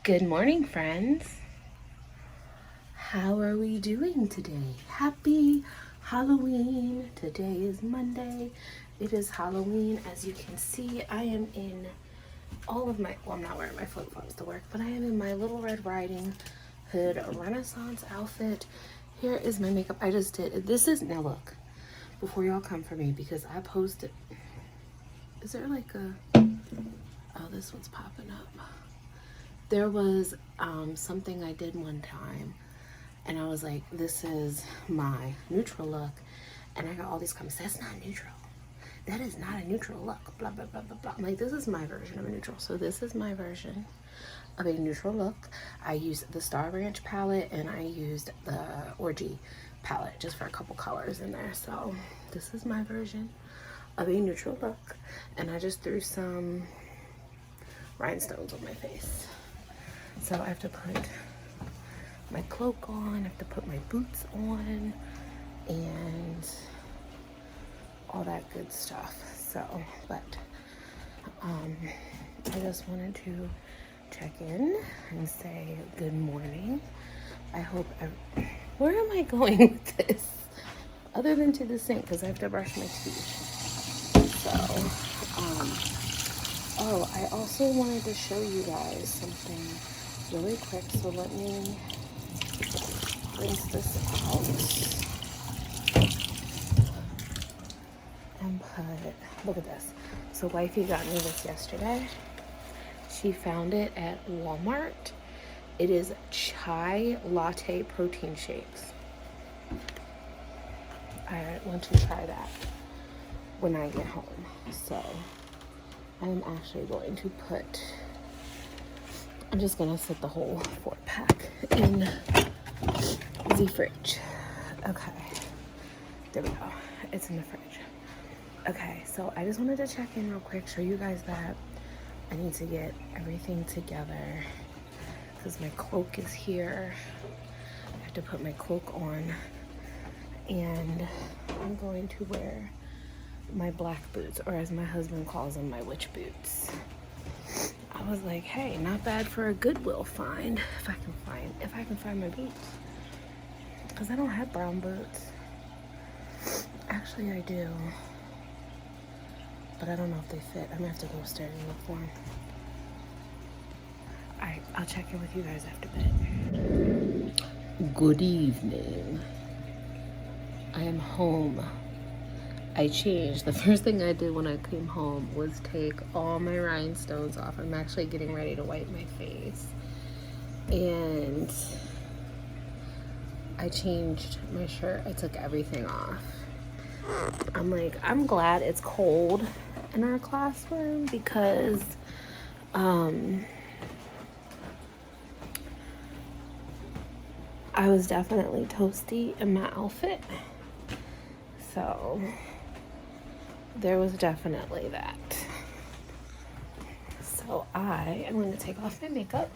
Good morning, friends. How are we doing today? Happy Halloween. Today is Monday. It is Halloween. As you can see, I am in all of my, well, I'm not wearing my flip-flops to work, but I am in my Little Red Riding Hood Renaissance outfit. Here is my makeup. I just did, now look, before y'all come for me, because I posted, is there like a, oh, this one's popping up. There was something I did one time, and I was like, this is my neutral look, and I got all these comments, that's not neutral. That is not a neutral look, blah, blah, blah, blah, blah. I'm like, this is my version of a neutral. So this is my version of a neutral look. I used the Star Ranch palette, and I used the Orgy palette just for a couple colors in there. So this is my version of a neutral look, and I just threw some rhinestones on my face. So I have to put my cloak on, I have to put my boots on, and all that good stuff. So, but I just wanted to check in and say good morning. I hope, where am I going with this? Other than to the sink, because I have to brush my teeth. So, oh, I also wanted to show you guys something really quick, so let me rinse this out and put, look at this. So wifey got me this yesterday. She found it at Walmart. It is chai latte protein shakes. I want to try that when I get home. So I'm actually going to put, I'm just gonna set the whole 4-pack in the fridge. Okay, there we go. It's in the fridge. Okay, so I just wanted to check in real quick, show you guys that I need to get everything together because my cloak is here. I have to put my cloak on, and I'm going to wear my black boots, or as my husband calls them, my witch boots. I was like, hey, not bad for a Goodwill find, if I can find my boots, because I don't have brown boots. Actually, I do, but I don't know if they fit. I'm gonna have to go upstairs and look for them. All right, I'll check in with you guys after bed. Good evening. I am home. I changed. The first thing I did when I came home was take all my rhinestones off. I'm actually getting ready to wipe my face. And I changed my shirt. I took everything off. I'm like, I'm glad it's cold in our classroom because I was definitely toasty in my outfit. So there was definitely that. So I am going to take off my makeup.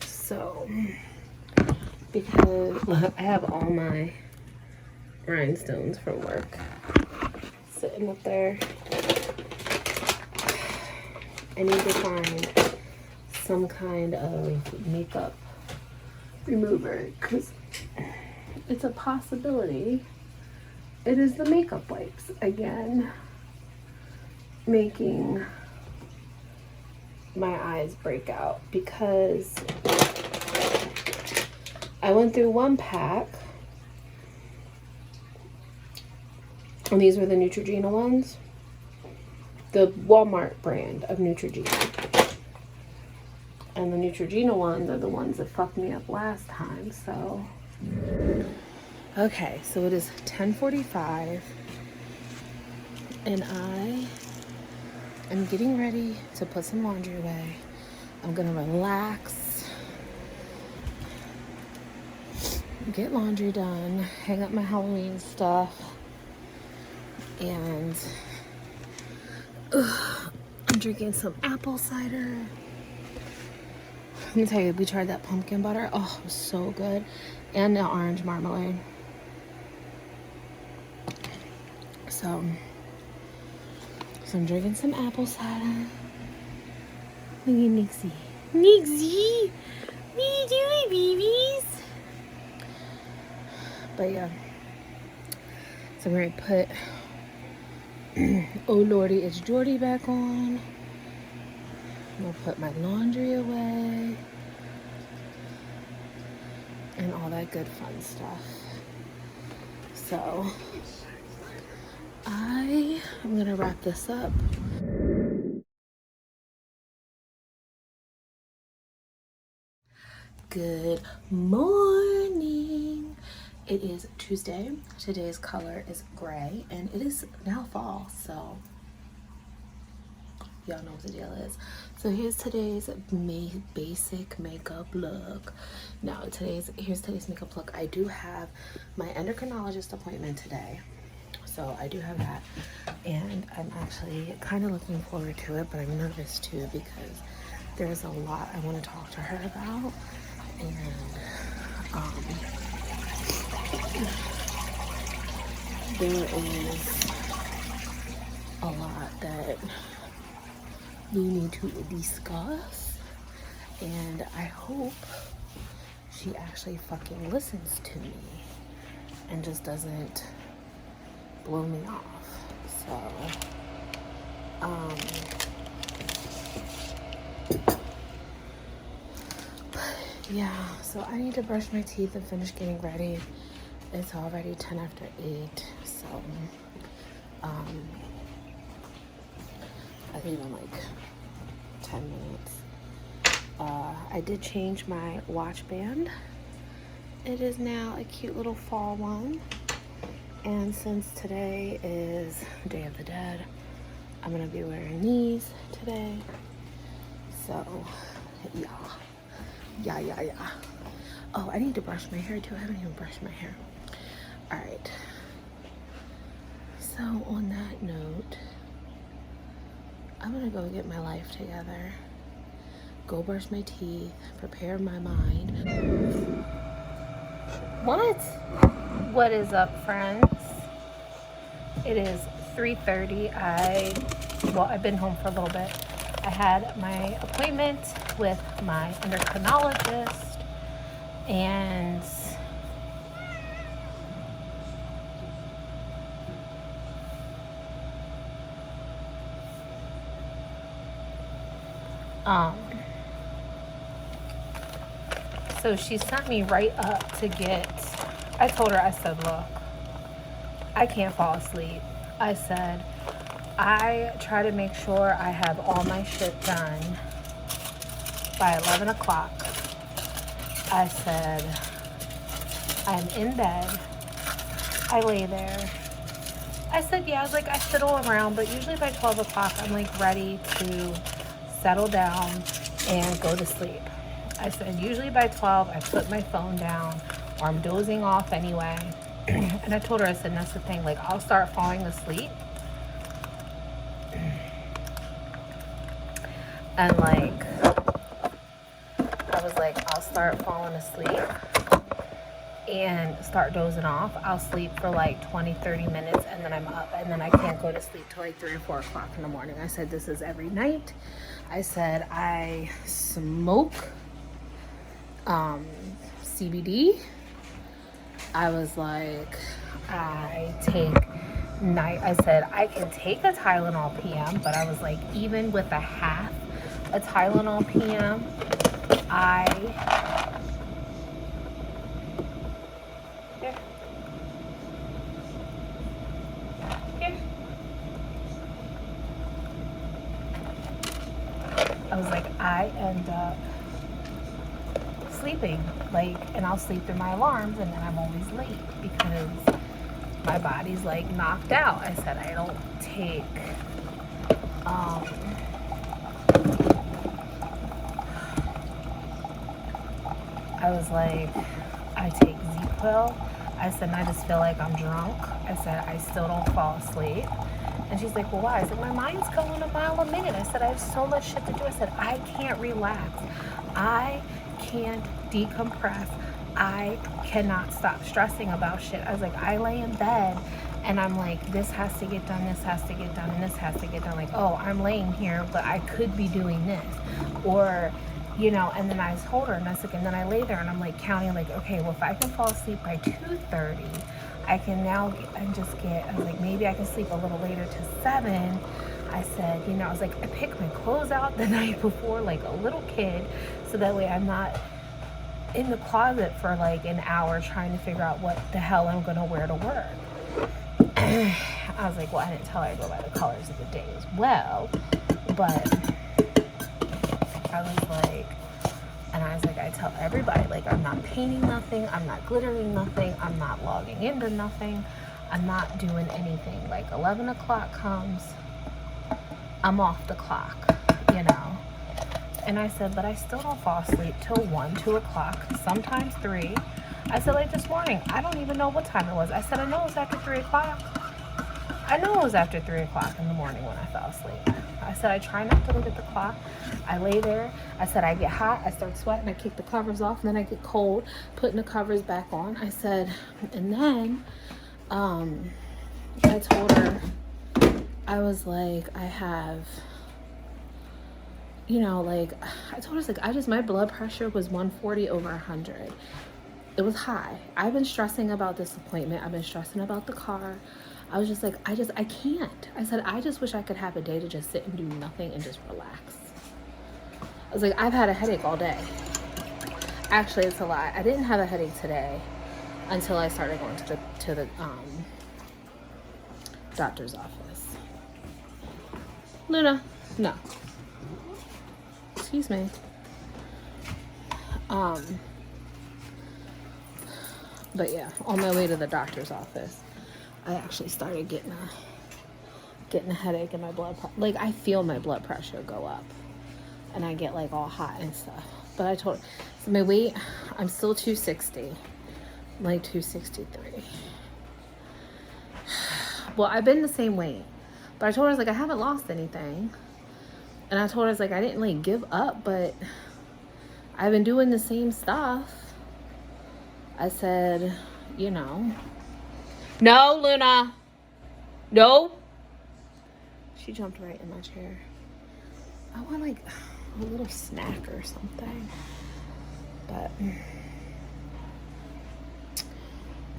So, because look, I have all my rhinestones from work sitting up there. I need to find some kind of makeup remover because it's a possibility. It is the makeup wipes again, making my eyes break out, because I went through one pack, and these were the Neutrogena ones, the Walmart brand of Neutrogena. And the Neutrogena ones are the ones that fucked me up last time, so. Okay, so it is 10:45, and I am getting ready to put some laundry away. I'm gonna relax, get laundry done, hang up my Halloween stuff, and I'm drinking some apple cider. Let me tell you, we tried that pumpkin butter. Oh, it was so good. And the orange marmalade. So I'm drinking some apple cider. Look at Nixie. Nixie! What are you doing, babies? But yeah. So we're gonna put Oh Lordy, it's Jordy back on. I'm gonna put my laundry away. And all that good fun stuff. So I am gonna wrap this up. Good morning. It is Tuesday. Today's color is gray and it is now fall, so y'all know what the deal is. So here's today's basic makeup look. Now here's today's makeup look. I do have my endocrinologist appointment today, so I do have that, and I'm actually kind of looking forward to it, but I'm nervous too because there's a lot I want to talk to her about, and there is a lot that we need to discuss, and I hope she actually fucking listens to me and just doesn't blow me off. So yeah, so I need to brush my teeth and finish getting ready. It's already 10 after 8, so I think in like 10 minutes. I did change my watch band. It is now a cute little fall one. And since today is Day of the Dead, I'm gonna be wearing these today. So, yeah. Oh, I need to brush my hair too. I haven't even brushed my hair. All right. So on that note, I'm gonna go get my life together, go brush my teeth, prepare my mind. What is up, friends? It is 3:30. I've been home for a little bit. I had my appointment with my endocrinologist, and so she sent me right up to get, I told her, I said, look, I can't fall asleep. I said, I try to make sure I have all my shit done by 11 o'clock. I said, I'm in bed. I lay there. I said, yeah, I was like, I fiddle around, but usually by 12 o'clock, I'm like ready to settle down and go to sleep. I said, usually by 12, I put my phone down or I'm dozing off anyway. And I told her, I said, that's the thing, like, I'll start falling asleep. And like, I was like, I'll start falling asleep and start dozing off. I'll sleep for like 20, 30 minutes and then I'm up, and then I can't go to sleep till like 3 or 4 o'clock in the morning. I said, this is every night. I said, I smoke CBD. I was like, I said, I can take a Tylenol PM, but I was like, even with a half a Tylenol PM, I was like, I end up sleeping, like, and I'll sleep through my alarms, and then I'm always late because my body's like knocked out. I said, I don't take I was like, I take Z-Quil. I said, and I just feel like I'm drunk. I said, I still don't fall asleep. And she's like, well, why? I said, my mind's going a mile a minute. I said, I have so much shit to do. I said, I can't relax. I can't decompress. I cannot stop stressing about shit. I was like, I lay in bed And I'm like, this has to get done, this has to get done, and this has to get done. Like, oh, I'm laying here, but I could be doing this. Or, you know, and then I told her, and I was like, and then I lay there and I'm like counting, like, okay, well, if I can fall asleep by 2:30, I can now and just get, I was like, maybe I can sleep a little later to 7. I said, you know, I was like, I picked my clothes out the night before like a little kid, so that way I'm not in the closet for like an hour trying to figure out what the hell I'm gonna wear to work. I was like, well, I didn't tell her I go by the colors of the day as well, but I was like, and I was like, I tell everybody, like, I'm not painting nothing, I'm not glittering nothing, I'm not logging into nothing, I'm not doing anything. Like 11 o'clock comes, I'm off the clock, you know. And I said, but I still don't fall asleep till 1, 2 o'clock, sometimes 3. I said, like this morning, I don't even know what time it was. I said, I know it was after 3 o'clock. I know it was after 3 o'clock in the morning when I fell asleep. I said, I try not to look at the clock. I lay there. I said, I get hot. I start sweating. I kick the covers off. And then I get cold, putting the covers back on. I said, and then I told her, I was like, I have, you know, like, I told her, like, my blood pressure was 140 over 100. It was high. I've been stressing about this appointment. I've been stressing about the car. I was just like, I can't. I said, I just wish I could have a day to just sit and do nothing and just relax. I was like, I've had a headache all day. Actually, it's a lie. I didn't have a headache today until I started going to the doctor's office. Luna, no. Excuse me. But yeah, on my way to the doctor's office, I actually started getting a headache and my like I feel my blood pressure go up and I get like all hot and stuff. But I told her, so my weight, I'm still 260, like 263. Well, I've been the same weight, but I told her, I was like, I haven't lost anything. And I told her, I was like, I didn't like give up, but I've been doing the same stuff. I said, you know, no, Luna, no. She jumped right in my chair. I want like a little snack or something, but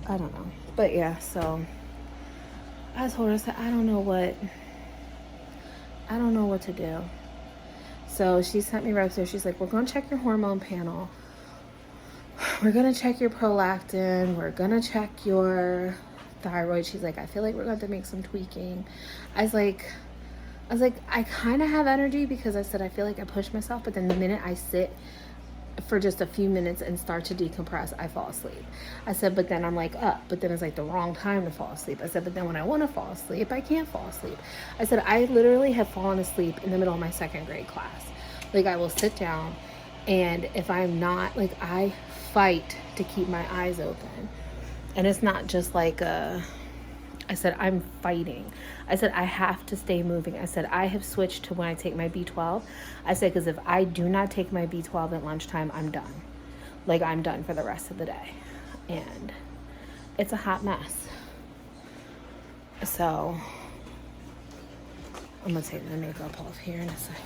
I don't know. But yeah, so I told her, I said, I don't know what to do. So she sent me right upstairs. She's like, we're going to check your hormone panel. We're going to check your prolactin. We're going to check your thyroid. She's like, I feel like we're going to have to make some tweaking. I was like, I kind of have energy because I said, I feel like I push myself. But then the minute I sit for just a few minutes and start to decompress, I fall asleep. I said, but then I'm like up. But then it's like the wrong time to fall asleep. I said, but then when I want to fall asleep, I can't fall asleep. I said, I literally have fallen asleep in the middle of my 2nd grade class. Like I will sit down, and if I'm not, like I fight to keep my eyes open. And it's not just like I said, I'm fighting. I said, I have to stay moving. I said, I have switched to when I take my B12. I said, because if I do not take my B12 at lunchtime, I'm done. Like, I'm done for the rest of the day. And it's a hot mess. So, I'm going to take my makeup off here in a second.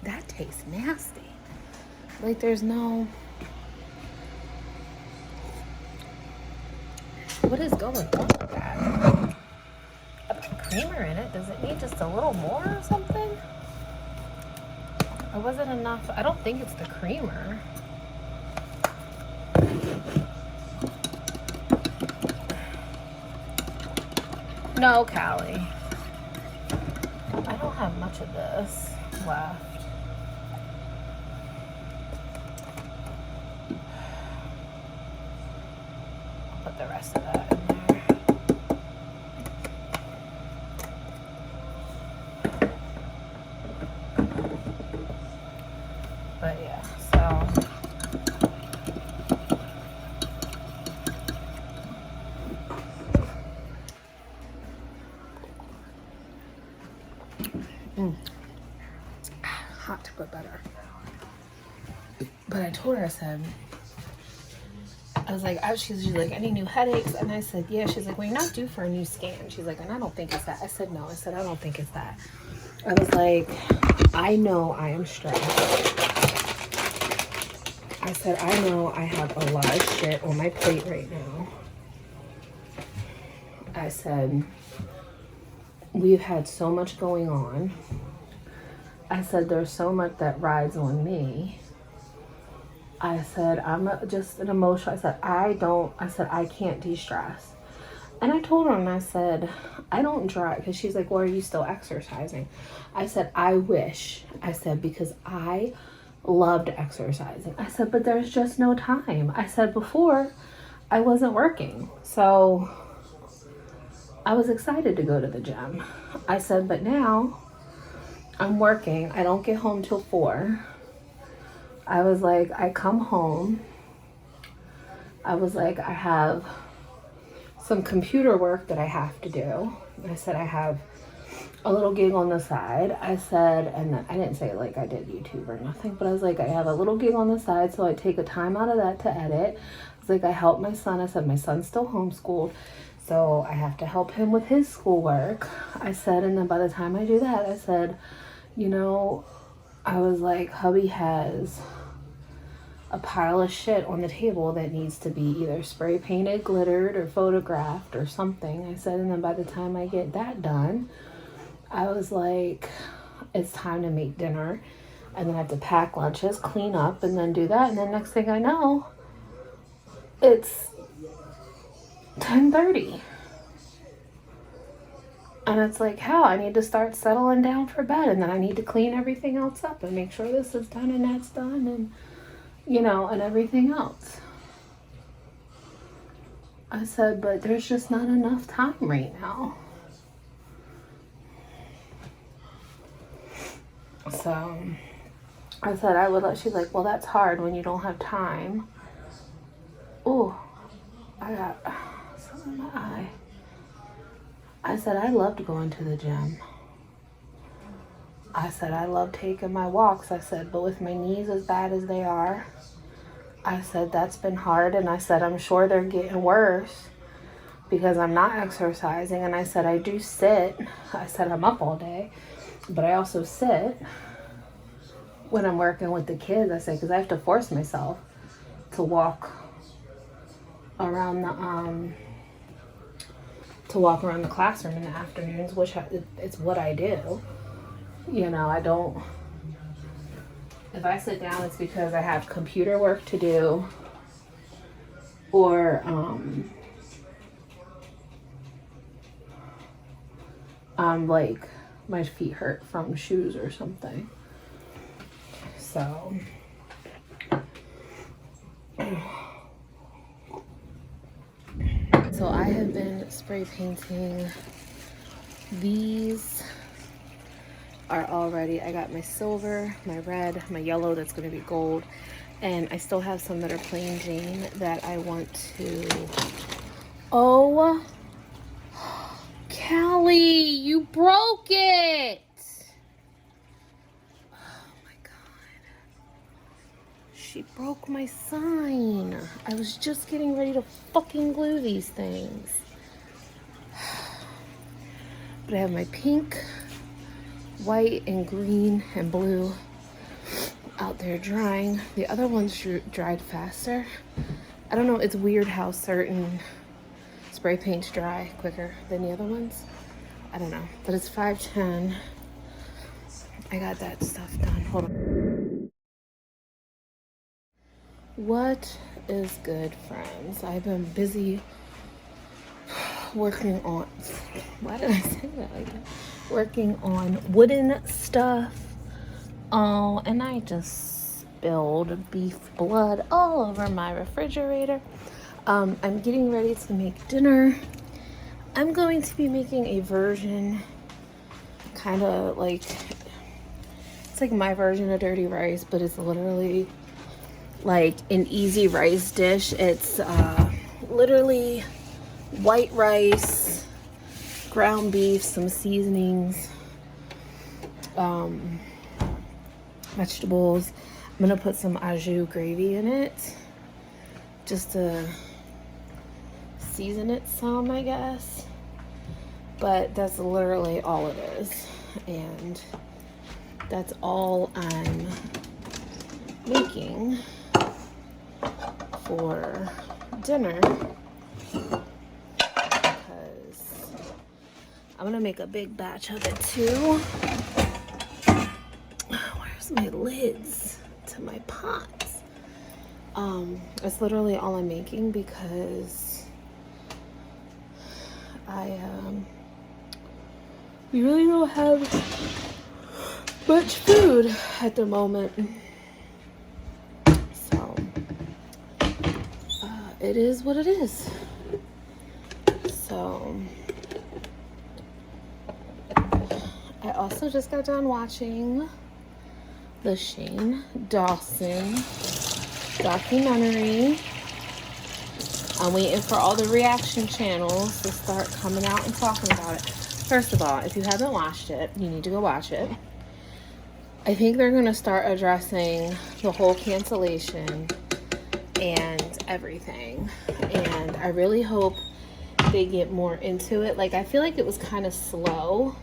That tastes nasty. Like there's no... What is going on with that? I put creamer in it. Does it need just a little more or something? Or was it enough? I don't think it's the creamer. No, Callie. I don't have much of this left. I'll put the rest of that in there. But yeah, so... And I told her, I said, I was like, she's like, any new headaches? And I said, yeah. She's like, well, you're not due for a new scan. She's like, and I don't think it's that. I said, no. I said, I don't think it's that. I was like, I know I am stressed. I said, I know I have a lot of shit on my plate right now. I said, we've had so much going on. I said, there's so much that rides on me. I said, I'm just an emotional. I said, I can't de-stress. And I told her, and I said, I don't drive. Because she's like, well, are you still exercising? I said, I wish. I said, because I loved exercising. I said, but there's just no time. I said, before, I wasn't working. So I was excited to go to the gym. I said, but now I'm working. I don't get home till 4. I was like, I come home. I was like, I have some computer work that I have to do. I said, I have a little gig on the side. I said, and then I didn't say like I did YouTube or nothing, but I was like, I have a little gig on the side, so I take a time out of that to edit. I was like, I help my son. I said, my son's still homeschooled, so I have to help him with his schoolwork. I said, and then by the time I do that, I said, you know, I was like, hubby has a pile of shit on the table that needs to be either spray painted, glittered, or photographed or something. I said, and then by the time I get that done, I was like, it's time to make dinner, and then I have to pack lunches, clean up, and then do that. And then next thing I know, it's 10:30. And it's like, how? I need to start settling down for bed, and then I need to clean everything else up and make sure this is done and that's done, and you know, and everything else. I said, but there's just not enough time right now. So I said I would let, she's like, well, that's hard when you don't have time. Oh, I got something in my eye. I said, I loved going to the gym. I said, I love taking my walks. I said, but with my knees as bad as they are, I said, that's been hard. And I said, I'm sure they're getting worse because I'm not exercising. And I said, I do sit. I said, I'm up all day, but I also sit when I'm working with the kids. I said, because I have to force myself to walk around the classroom in the afternoons, which it's what I do. You know, I don't, if I sit down, it's because I have computer work to do, or I'm like, my feet hurt from shoes or something. So I have been spray painting. These are all ready. I got my silver, my red, my yellow that's going to be gold, and I still have some that are plain Jane that I want to. Oh, Callie, you broke it. Oh my God. She broke my sign. I was just getting ready to fucking glue these things. But I have my pink, white, and green, and blue out there drying. The other ones dried faster. I don't know, it's weird how certain spray paints dry quicker than the other ones. I don't know, but it's 5:10. I got that stuff done. Hold on. What is good, friends? I've been busy working on, why did I say that like that? Working on wooden stuff. Oh, and I just spilled beef blood all over my refrigerator. I'm getting ready to make dinner. I'm going to be making a version, kind of like, it's like my version of dirty rice, but it's literally like an easy rice dish. It's literally white rice, ground beef, some seasonings, vegetables. I'm gonna put some au jus gravy in it just to season it some, I guess. But that's literally all it is. And that's all I'm making for dinner, because I'm gonna make a big batch of it too. Where's my lids to my pots? It's literally all I'm making because we really don't have much food at the moment. So it is what it is. So I also just got done watching the Shane Dawson documentary. I'm waiting for all the reaction channels to start coming out and talking about it. First of all, if you haven't watched it, you need to go watch it. I think they're going to start addressing the whole cancellation and everything. And I really hope they get more into it. Like, I feel like it was kind of slow.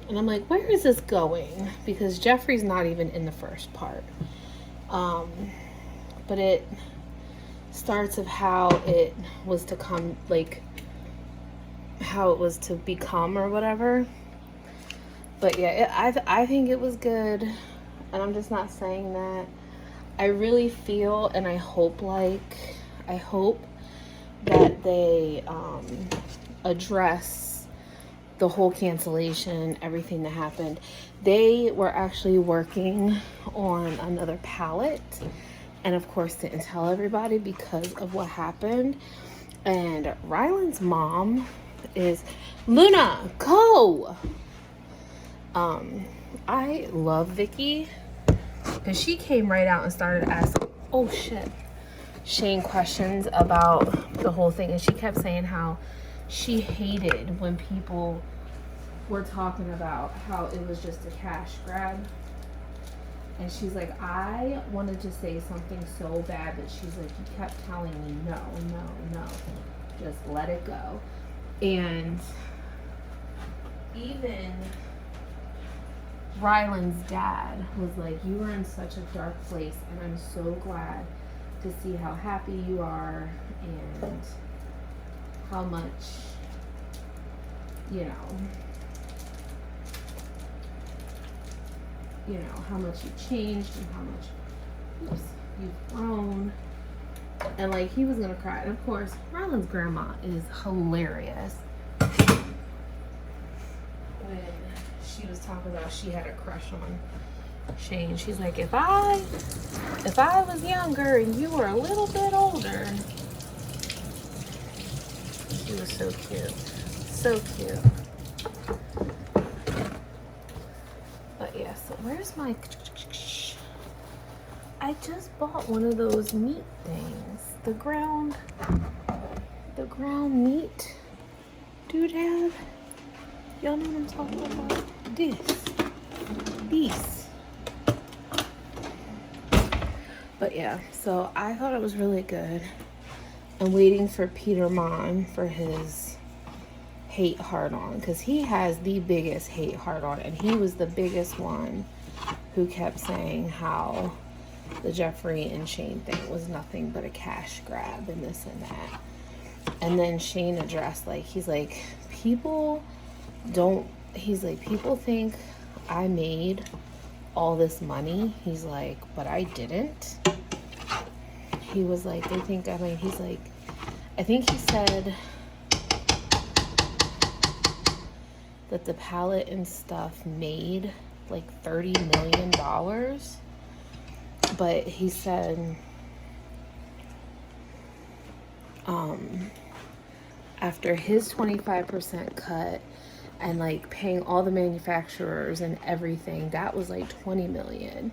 And I'm like, where is this going? Because Jeffrey's not even in the first part. But it starts of how it was to come, like, how it was to become or whatever. But yeah, I think it was good. And I'm just not saying that. I really feel and I hope that they address the whole cancellation, everything that happened. They were actually working on another palette, and of course didn't tell everybody because of what happened. And Ryland's mom is Luna, go! I love Vicky because she came right out and started asking, oh shit, Shane questions about the whole thing. And she kept saying how she hated when people were talking about how it was just a cash grab. And she's like, I wanted to say something so bad, but she's like, you kept telling me no, just let it go. And even Ryland's dad was like, you were in such a dark place, and I'm so glad to see how happy you are and how much, you know, how much you've changed and how much you've grown. And like, he was gonna cry. And of course, Ryland's grandma is hilarious. When she was talking about she had a crush on Shane, she's like, if I was younger and you were a little bit older. She was so cute. So cute. But yeah, so where's my... I just bought one of those meat things. The ground meat doodad. Y'all know what I'm talking about? These. But yeah, so I thought it was really good. I'm waiting for Peter Mon for his hate hard-on, because he has the biggest hate hard-on, and he was the biggest one who kept saying how the Jeffrey and Shane thing was nothing but a cash grab and this and that. And then Shane addressed, like, he's like, people think I made all this money. He's like, but I didn't. He was like, they think, I mean, he's like, I think he said that the palette and stuff made like $30 million. But he said, after his 25% cut and like paying all the manufacturers and everything, that was like 20 million.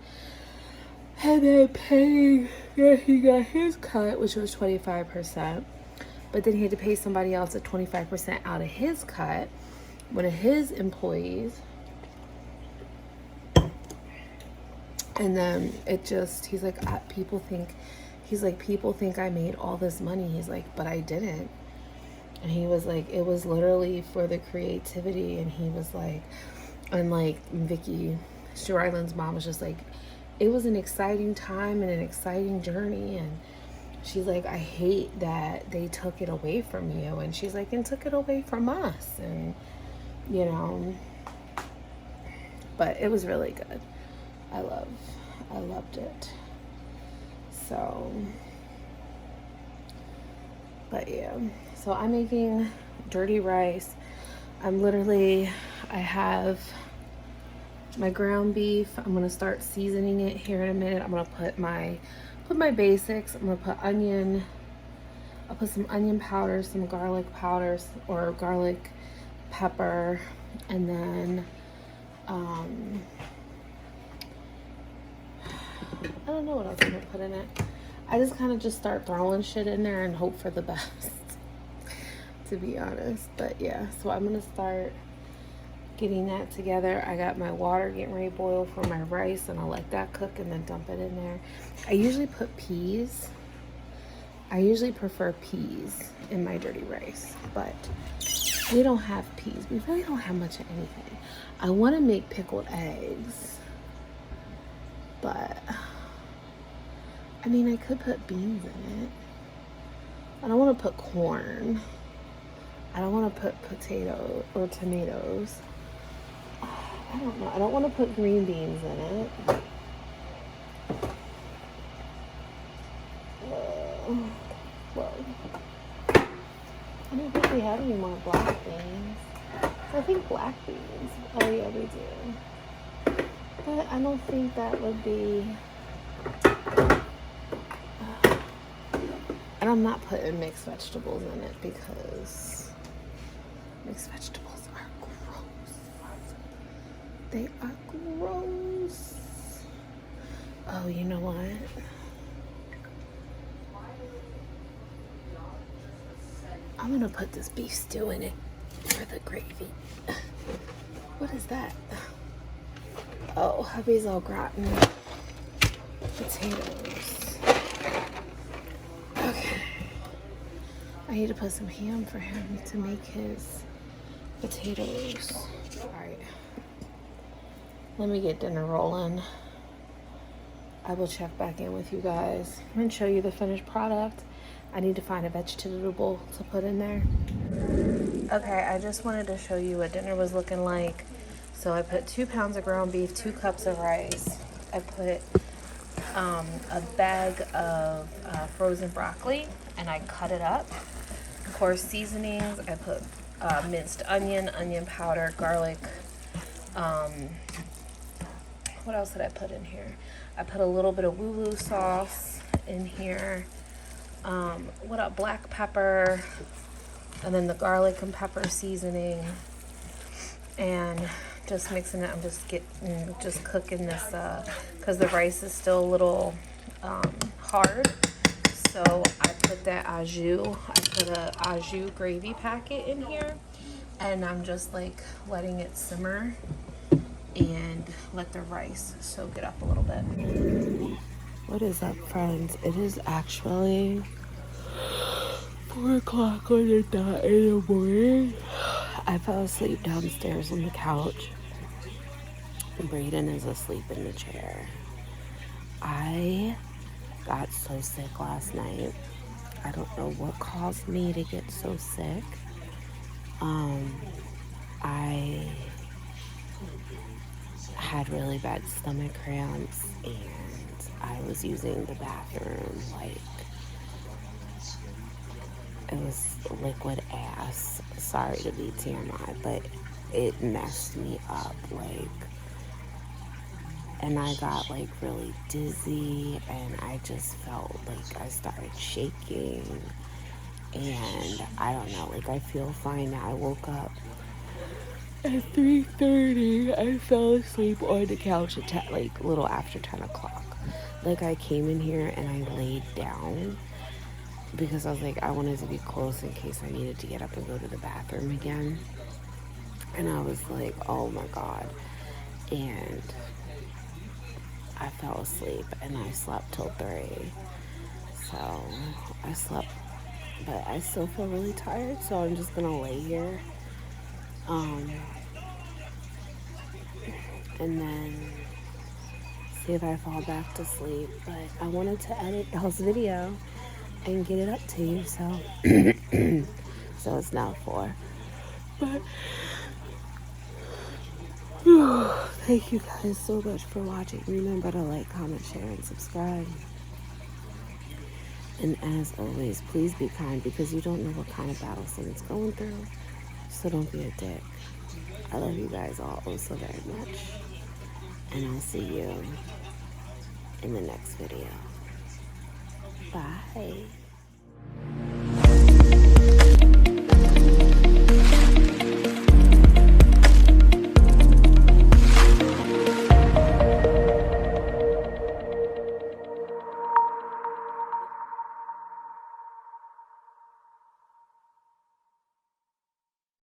And then paying, yeah, he got his cut, which was 25%. But then he had to pay somebody else at 25% out of his cut, one of his employees. And then he's like, people think I made all this money. He's like, but I didn't. And he was like, it was literally for the creativity. And he was like, and like Vicky, Stuart Island's mom was just like, it was an exciting time and an exciting journey. And she's like, I hate that they took it away from you. And she's like, and took it away from us. And, you know, but it was really good. I loved it. So, but yeah, so I'm making dirty rice. I have my ground beef. I'm going to start seasoning it here in a minute. I'm going to put my basics. I'm going to put onion. I'll put some onion powder, some garlic powders or garlic pepper, and then, I don't know what else I'm gonna put in it. I just kind of just start throwing shit in there and hope for the best, to be honest. But yeah, so I'm gonna start getting that together. I got my water getting ready to boil for my rice, and I'll let that cook and then dump it in there. I usually put peas. I usually prefer peas in my dirty rice, but we don't have peas. We really don't have much of anything. I want to make pickled eggs, but I mean, I could put beans in it. I don't want to put corn. I don't want to put potato or tomatoes. I don't know. I don't want to put green beans in it. Well, I don't think we have any more black beans. I think black beans. Oh yeah, we do. But I don't think that would be. And I'm not putting mixed vegetables in it because mixed vegetables are gross. They are gross. Oh, you know what? I'm gonna put this beef stew in it for the gravy. What is that? Oh, hubby's all gratin potatoes. Okay. I need to put some ham for him to make his potatoes. Alright. Let me get dinner rolling. I will check back in with you guys and show you the finished product. I need to find a vegetable to put in there. Okay, I just wanted to show you what dinner was looking like. So I put 2 pounds of ground beef, 2 cups of rice. I put a bag of frozen broccoli, and I cut it up. Of course, seasonings, I put minced onion, onion powder, garlic. What else did I put in here? I put a little bit of woo-woo sauce in here. Black pepper, and then the garlic and pepper seasoning, and just mixing it. I'm just cooking this because the rice is still a little hard. So I put that au jus. I put a au jus gravy packet in here, and I'm just like letting it simmer and let the rice soak it up a little bit. What is up, friends? It is actually 4 o'clock on the dot in the morning. I fell asleep downstairs on the couch. Brayden is asleep in the chair. I got so sick last night. I don't know what caused me to get so sick. I had really bad stomach cramps, and I was using the bathroom like it was liquid ass. Sorry to be TMI, but it messed me up, and I got like really dizzy, and I just felt like I started shaking, and I don't know, I feel fine now. I woke up at 3:30. I fell asleep on the couch at a little after 10 o'clock. I came in here and I laid down because I was like, I wanted to be close in case I needed to get up and go to the bathroom again. And I was like, oh my God. And I fell asleep and I slept till 3. So I slept, but I still feel really tired, so I'm just gonna lay here. And then see if I fall back to sleep. But I wanted to edit y'all's video and get it up to you, so so it's now 4. But thank you guys so much for watching. Remember to like, comment, share, and subscribe. And as always, please be kind, because you don't know what kind of battle someone's going through. So don't be a dick. I love you guys all oh so very much. And I'll see you in the next video. Bye.